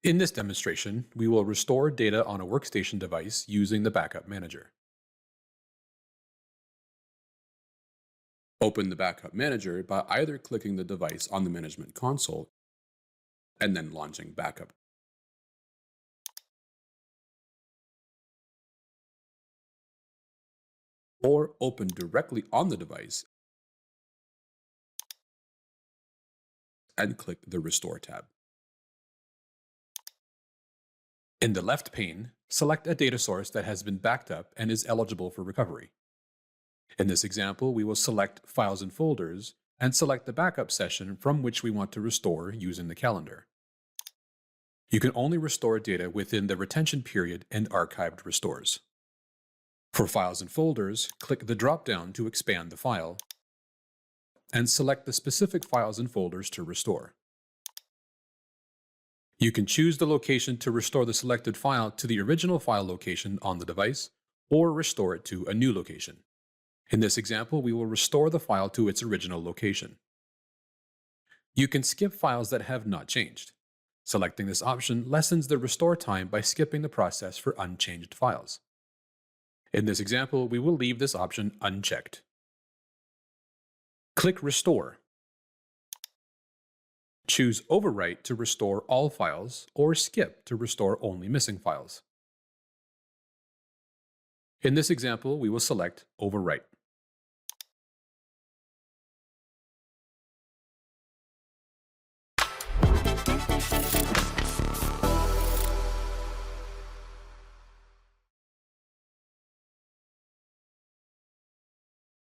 In this demonstration, we will restore data on a workstation device using the Backup Manager. Open the Backup Manager by either clicking the device on the Management Console and then launching Backup. Or open directly on the device and click the Restore tab. In the left pane, select a data source that has been backed up and is eligible for recovery. In this example, we will select Files and Folders and select the backup session from which we want to restore using the calendar. You can only restore data within the retention period and archived restores. For Files and Folders, click the drop-down to expand the file and select the specific files and folders to restore. You can choose the location to restore the selected file to the original file location on the device or restore it to a new location. In this example, we will restore the file to its original location. You can skip files that have not changed. Selecting this option lessens the restore time by skipping the process for unchanged files. In this example, we will leave this option unchecked. Click Restore. Choose Overwrite to restore all files, or Skip to restore only missing files. In this example, we will select Overwrite.